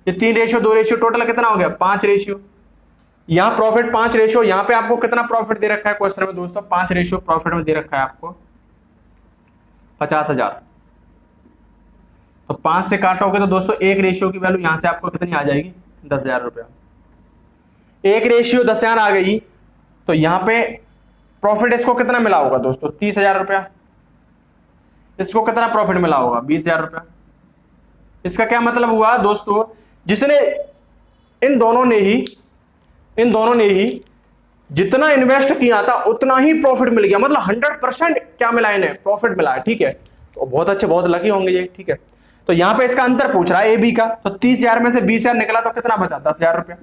ये 3:2 टोटल कितना हो गया, 5 यहां प्रॉफिट 5 यहां पे आपको कितना प्रॉफिट दे रखा है क्वेश्चन में दोस्तों, 5 प्रॉफिट में दे रखा है आपको 50,000। तो 5 से काटोगे तो दोस्तों 1 की वैल्यू यहां से आपको कितनी आ जाएगी, 10,000 रुपया। 1:10,000 आ गई, तो यहां पे प्रॉफिट इसको कितना मिला होगा दोस्तों, 30,000 रुपया। इसको कितना प्रॉफिट मिला होगा, 20,000 रुपया। इसका क्या मतलब हुआ दोस्तों, जिसने इन दोनों ने ही जितना इन्वेस्ट किया था उतना ही प्रॉफिट मिल गया, मतलब 100% क्या मिला इन्हें, प्रॉफिट मिला है। ठीक है, तो बहुत अच्छे, बहुत लकी होंगे ये। ठीक है, तो यहां पे इसका अंतर पूछ रहा है ए बी का, तो 30,000 में से 20,000 निकला तो कितना बचा, 10,000 रुपया।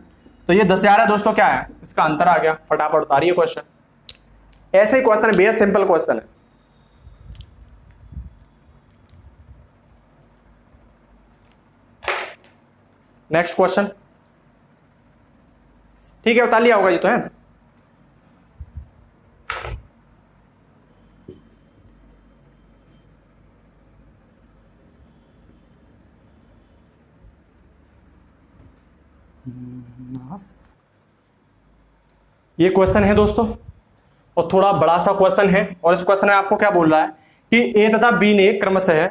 तो ये 10,000 है दोस्तों, क्या है, इसका अंतर आ गया। फटाफट उतारिए क्वेश्चन। ऐसे ही क्वेश्चन है, बेहद सिंपल क्वेश्चन है। नेक्स्ट क्वेश्चन, ठीक है, उतार लिया होगा ये तो है। ये क्वेश्चन है दोस्तों, और थोड़ा बड़ा सा क्वेश्चन है, और इस क्वेश्चन में आपको क्या बोल रहा है कि ए तथा बी ने क्रमशः,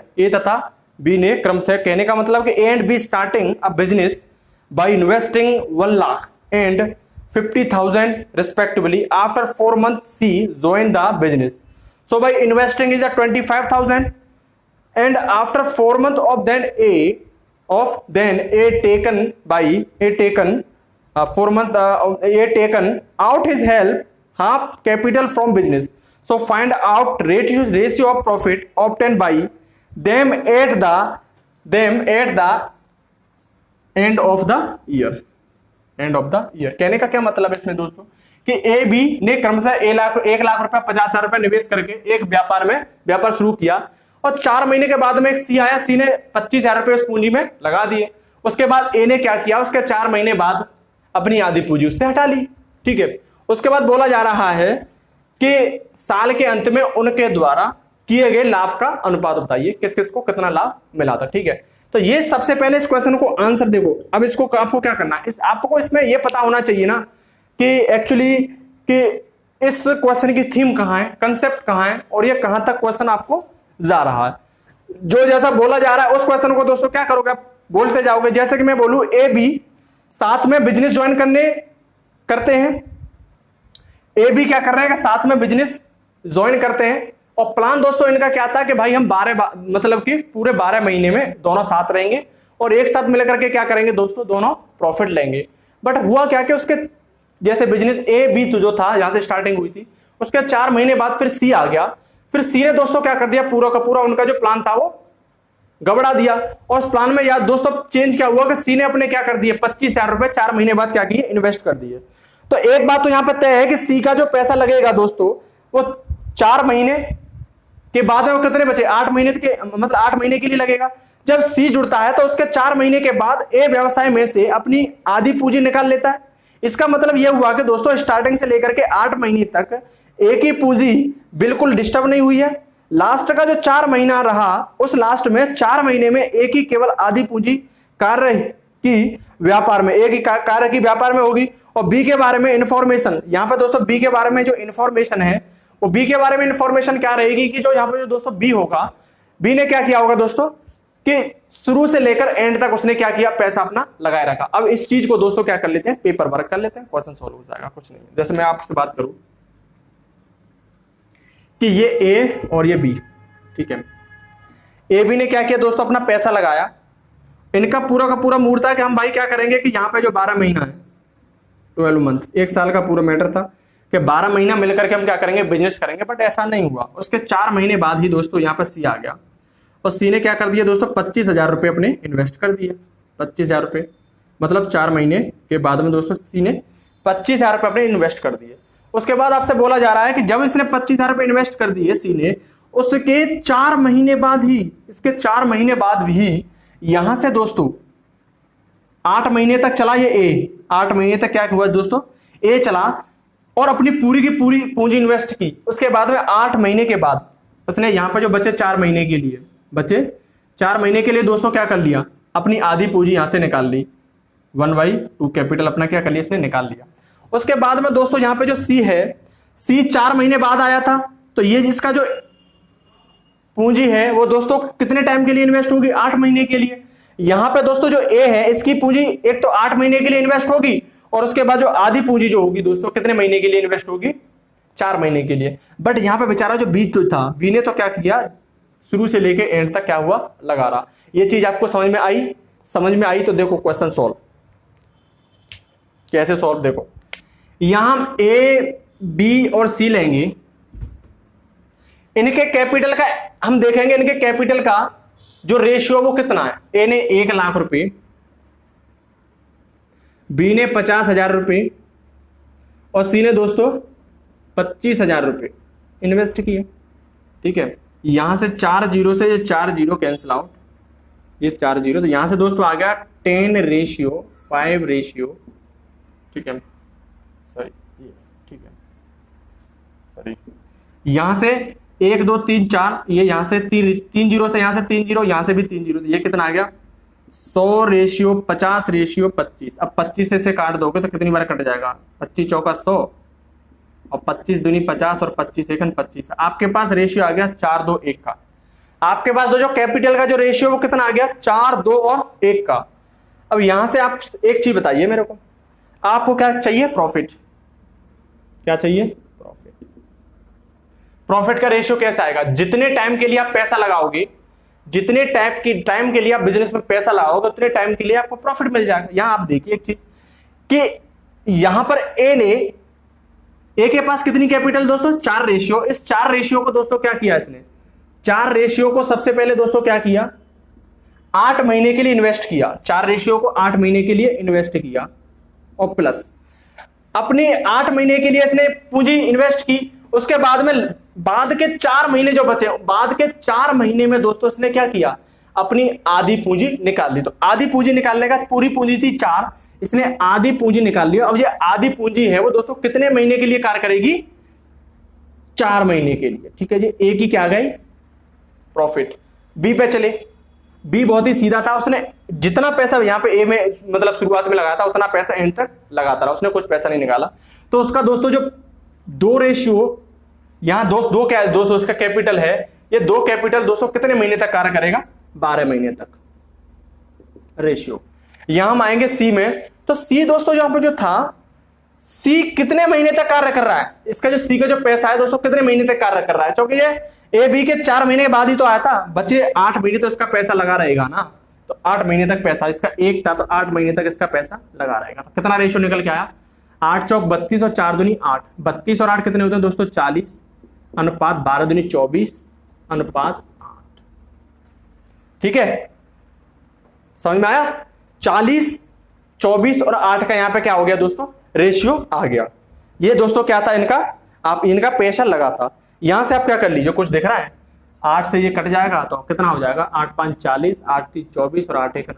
कहने का मतलब कि A and be starting a business by investing 1 lakh and 50,000 respectively. After 4 months C joined the business. So by investing is a 25,000, and after 4 months of then A taken 4 month A taken out his help half capital from business. So find out ratio of profit obtained by them at the end of the year. कहने का क्या मतलब है इसमें दोस्तों, कि A B ने क्रमशः 1 लाख रुपया 50,000 रुपया निवेश करके एक व्यापार शुरू किया, और 4 महीने के बाद में एक सी आया, सी ने 25,000 रुपये उस पूंजी में लगा दिए। उसके बाद ए ने क्या किया, उसके 4 महीने बाद अपनी आधी पूंजी उससे हटा ली। ठीक है, उसके बाद बोला जा रहा है कि साल के अंत में उनके द्वारा किए गए लाभ का अनुपात बताइए, किस किस को कितना लाभ मिला था। ठीक है, तो ये सबसे पहले इस क्वेश्चन को आंसर देखो। अब इसको आपको क्या करना है, आपको इसमें ये पता होना चाहिए ना कि एक्चुअली कि इस क्वेश्चन की थीम कहां है, कंसेप्ट कहां है, और ये कहां तक क्वेश्चन आपको जा रहा है। जो जैसा बोला जा रहा है उस क्वेश्चन को दोस्तों क्या करोगे, आप बोलते जाओगे। जैसे कि मैं बोलूं ए बी साथ में बिजनेस ज्वाइन करते हैं, ए बी क्या कर रहे हैं कि साथ में बिजनेस ज्वाइन करते हैं, और प्लान दोस्तों इनका क्या था कि भाई हम 12 मतलब कि पूरे 12 महीने में दोनों साथ रहेंगे और एक साथ मिलकर के क्या करेंगे दोस्तों, दोनों प्रॉफिट लेंगे। बट हुआ क्या कि उसके जैसे बिजनेस ए बी तो जो था जहां से स्टार्टिंग हुई थी, उसके 4 महीने बाद फिर सी आ गया। फिर सी ने दोस्तों क्या कर दिया, पूरा का पूरा उनका जो प्लान था वो गबड़ा दिया। और उस प्लान में याद दोस्तों चेंज क्या हुआ कि सी ने अपने क्या कर दिए, 25,000 रुपए 4 महीने बाद क्या किए, इन्वेस्ट कर दिए। तो एक बात तो यहां पर तय है कि सी का जो पैसा लगेगा दोस्तों वो 4 महीने के बाद में वो कितने बचे, 8 महीने के, मतलब 8 महीने के लिए लगेगा। जब सी जुड़ता है तो उसके 4 महीने के बाद ए व्यवसाय में से अपनी आधी पूंजी निकाल लेता है। इसका मतलब यह हुआ कि दोस्तों स्टार्टिंग से लेकर के 8 महीने तक एक ही पूंजी बिल्कुल डिस्टर्ब नहीं हुई है। लास्ट का जो 4 महीना रहा उस लास्ट में 4 महीने में एक ही केवल आधी पूंजी कार्य की व्यापार में, एक ही कार्य की व्यापार में होगी। और बी के बारे में इंफॉर्मेशन, यहां पर दोस्तों बी के बारे में जो इंफॉर्मेशन है वो बी के बारे में इंफॉर्मेशन क्या रहेगी कि जो यहां पर जो दोस्तों बी होगा, बी ने क्या किया होगा दोस्तों कि शुरू से लेकर एंड तक उसने क्या किया, पैसा अपना लगाए रखा। अब इस चीज को दोस्तों क्या कर लेते हैं, पेपर वर्क कर लेते हैं, क्वेश्चन सॉल्व हो जाएगा, कुछ नहीं। जैसे मैं आपसे बात करूं कि ये ए और ये बी, ठीक है, ए बी ने क्या किया दोस्तों, अपना पैसा लगाया। इनका पूरा का पूरा मूड था कि हम भाई क्या करेंगे कि यहाँ पे जो 12 महीना है, 12 मंथ, 1 साल का पूरा मैटर था कि 12 महीना मिलकर के हम क्या करेंगे, बिजनेस करेंगे। बट ऐसा नहीं हुआ। उसके 4 महीने बाद ही दोस्तों यहाँ पर सी आ गया और सी ने क्या कर दिया दोस्तों, 25,000 रुपये अपने इन्वेस्ट कर दिए। 25,000 रुपये मतलब 4 महीने के बाद में दोस्तों सी ने 25,000 रुपये अपने इन्वेस्ट कर दिए। उसके बाद आपसे बोला जा रहा है कि जब इसने 25,000 रुपये इन्वेस्ट कर दिए सी ने, उसके 4 महीने बाद ही, इसके 4 महीने बाद भी यहां से दोस्तों 8 महीने तक चला ये ए, 8 महीने तक क्या हुआ दोस्तों, ए चला और अपनी पूरी की पूरी पूंजी इन्वेस्ट की। उसके बाद में 8 महीने के बाद उसने यहाँ पे जो बचे 4 महीने के लिए, बचे 4 महीने के लिए दोस्तों क्या कर लिया, अपनी आधी पूंजी यहां से निकाल ली, 1/2 कैपिटल अपना क्या कर लिया, इसने निकाल लिया। उसके बाद में दोस्तों यहाँ पे जो सी है, सी 4 महीने बाद आया था, तो ये इसका जो पूंजी है वो दोस्तों कितने टाइम के लिए इन्वेस्ट होगी, 8 महीने के लिए। यहां पे दोस्तों जो ए है इसकी पूंजी एक तो 8 महीने के लिए इन्वेस्ट होगी और उसके बाद जो आधी पूंजी जो होगी दोस्तों कितने महीने के लिए इन्वेस्ट होगी, 4 महीने के लिए। बट यहां पे बेचारा जो बी तो था, बी ने तो क्या किया, शुरू से लेके एंड तक क्या हुआ, लगा रहा। ये चीज आपको समझ में आई, समझ में आई तो देखो क्वेश्चन सॉल्व कैसे सॉल्व, देखो यहां ए बी और सी लेंगे, इनके कैपिटल का हम देखेंगे, इनके कैपिटल का जो रेशियो वो कितना है। ए ने 1 लाख रुपए, बी ने 50,000 रुपए और सी ने दोस्तों 25,000 रुपए इन्वेस्ट किए। ठीक है, यहां से 4 जीरो से ये 4 जीरो कैंसिल आउट, ये 4 जीरो, तो यहां से दोस्तों आ गया 10:5। ठीक है, सॉरी, ठीक है, सॉरी, यहां से 1 2 3 4, ये यहां से 3 जीरो से, यहां से 3 जीरो, यहां से भी 3 जीरो, ये कितना आ गया 100:50:25। अब 25 से काट दोगे तो कितनी बार कट जाएगा, 25 चौका 100 और 25 दूनी 50 और 25 एकन 25। आपके पास रेशियो आ गया 4 2 1 का। आपके पास जो कैपिटल का जो रेशियो वो कितना आ गया, 4 2 और 1 का। अब यहां से आप एक चीज बताइए मेरे को, आपको क्या चाहिए, प्रॉफिट, क्या चाहिए, प्रॉफिट। प्रॉफिट का रेशियो कैसा आएगा, जितने टाइम के लिए आप पैसा लगाओगे, जितने टाइम के लिए आप बिजनेस में पैसा लगाओगे उतने टाइम के लिए आपको प्रॉफिट मिल जाएगा। यहां आप देखिए एक चीज कि यहां पर ए के पास कितनी कैपिटल दोस्तों, 4 रेशियो। इस 4 रेशियो को दोस्तों क्या किया इसने, 4 रेशियो को सबसे पहले दोस्तों क्या किया, 8 महीने के लिए इन्वेस्ट किया। 4 रेशियो को 8 महीने के लिए इन्वेस्ट किया और प्लस अपने 8 महीने के लिए इसने पूंजी इन्वेस्ट की। उसके बाद में बाद के 4 महीने जो बचे, बाद के 4 महीने में दोस्तों इसने क्या किया, अपनी आधी पूंजी निकाल ली। तो आधी पूंजी निकालने का, पूरी पूंजी थी 4, इसने आधी पूंजी निकाल ली। अब ये आधी पूंजी है वो दोस्तों कितने महीने के लिए कार्य करेगी, 4 महीने के लिए। ठीक है जी, ए की क्या गई, प्रॉफिट। बी पे चले, बी बहुत ही सीधा था, उसने जितना पैसा यहाँ पे ए में मतलब शुरुआत में लगाया था उतना पैसा एंड तक लगाता रहा, उसने कुछ पैसा नहीं निकाला। तो उसका दोस्तों जो 2 रेशियो यहां दो क्या है दोस्तों, इसका कैपिटल है, ये 2 कैपिटल दोस्तों कितने महीने तक कार्य करेगा, 12 महीने तक रेशियो। यहां हम आएंगे सी में, तो सी दोस्तों यहां पर जो था, सी कितने महीने तक कार्य कर रहा है, इसका जो सी का जो पैसा है दोस्तों कितने महीने तक कार्य कर रहा है, क्योंकि ये ए बी के 4 महीने के बाद ही तो आया था, बचे 8 महीने तो इसका पैसा लगा रहेगा ना। तो 8 महीने तक पैसा इसका 1 था, तो 8 महीने तक इसका पैसा लगा रहेगा। तो कितना रेशियो निकल के आया, 8 चौक 32 और 4 दूनी 8, 32 और 8 कितने होते हैं दोस्तों 40, अनुपात 12 दूनी 24, अनुपात 8। ठीक है, समझ में आया, 40 24 और 8 का यहां पे क्या हो गया दोस्तों, रेशियो आ गया। ये दोस्तों क्या था इनका, आप इनका पैसा लगा था। यहां से आप क्या कर लीजिए, कुछ दिख रहा है, 8 से ये कट जाएगा तो कितना हो जाएगा, 8 5 40, 8 3 24 और 8 1 8,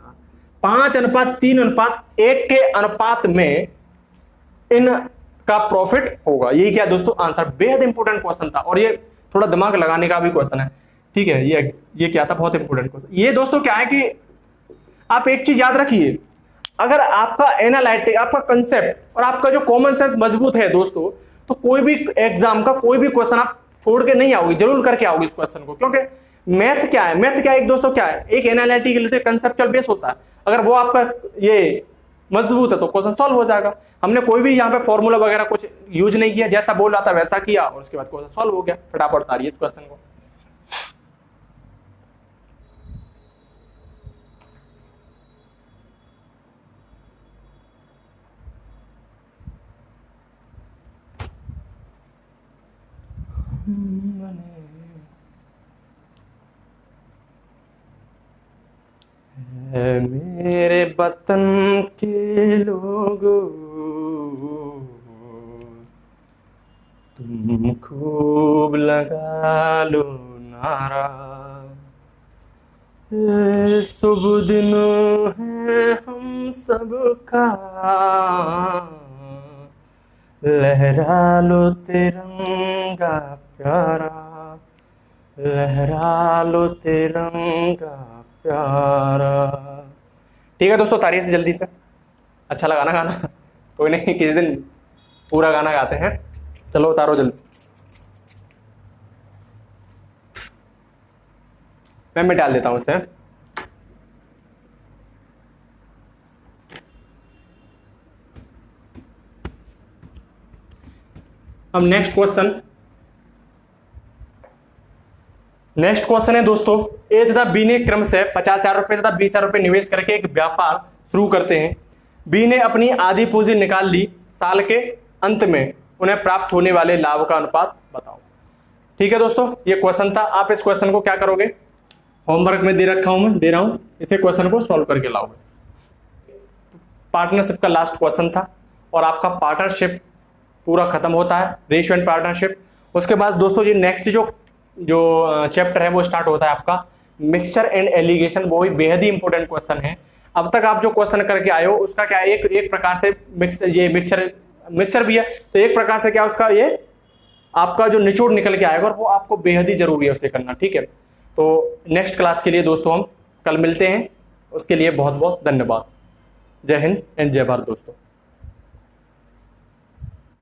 5:3:1 के अनुपात में इनका प्रॉफिट होगा। यही क्या दोस्तों आंसर। बेहद इंपॉर्टेंट क्वेश्चन था और ये थोड़ा दिमाग लगाने का भी क्वेश्चन है। ठीक है, ये क्या था, बहुत इंपॉर्टेंट क्वेश्चन। ये दोस्तों क्या है कि आप एक चीज याद रखिए, अगर आपका एनालिटिक, आपका कंसेप्ट और आपका जो कॉमन सेंस मजबूत है दोस्तों, तो कोई भी एग्जाम का कोई भी क्वेश्चन आप छोड़ के नहीं आओगे, जरूर करके आओगे इस क्वेश्चन को। क्योंकि मैथ क्या है, मैथ क्या है एक दोस्तों, क्या है एक एनालिटिकल कंसेप्चुअल बेस होता है। अगर वो आपका ये मजबूत है तो क्वेश्चन सॉल्व हो जाएगा। हमने कोई भी यहाँ पे फॉर्मूला वगैरह कुछ यूज नहीं किया, जैसा बोल रहा था वैसा किया और उसके बाद क्वेश्चन सॉल्व हो गया। फटाफट उतारिए इस क्वेश्चन को। मेरे वतन के लोगों, तुम खूब लगा लो नारा, ये शुभ दिन है हम सबका, लहरा लो तिरंगा प्यारा, लहरा लो तिरंगा प्यारा। ठीक है दोस्तों, तारिये से जल्दी से। अच्छा लगा ना गाना? कोई नहीं, किसी दिन पूरा गाना गाते हैं। चलो उतारो जल्दी। मैं मिटा देता हूं इसे। अब नेक्स्ट क्वेश्चन है दोस्तों, ए तथा बी ने क्रम से 50,000 रुपए तथा 20,000 रुपए निवेश करके एक व्यापार शुरू करते हैं। बी ने अपनी आधी पूंजी निकाल ली, साल के अंत में उन्हें प्राप्त होने वाले लाभ का अनुपात बताओ। ठीक है दोस्तों, ये क्वेश्चन था। आप इस क्वेश्चन को क्या करोगे, होमवर्क में दे रखा हूं, मैं दे रहा हूं, इसे क्वेश्चन को सॉल्व करके लाओगे। पार्टनरशिप का लास्ट क्वेश्चन था और आपका पार्टनरशिप पूरा खत्म होता है, रेशियो एंड पार्टनरशिप। उसके बाद दोस्तों ये नेक्स्ट जो चैप्टर है वो स्टार्ट होता है आपका मिक्सचर एंड एलिगेशन। वो भी बेहद ही इंपॉर्टेंट क्वेश्चन है। अब तक आप जो क्वेश्चन करके आए हो उसका क्या है, एक प्रकार से मिक्सचर भी है, तो एक प्रकार से क्या उसका ये आपका जो निचोड़ निकल के आएगा और वो आपको बेहद ही जरूरी है उसे करना। ठीक है, तो नेक्स्ट क्लास के लिए दोस्तों हम कल मिलते हैं, उसके लिए बहुत बहुत धन्यवाद। जय हिंद एंड जय भारत दोस्तों।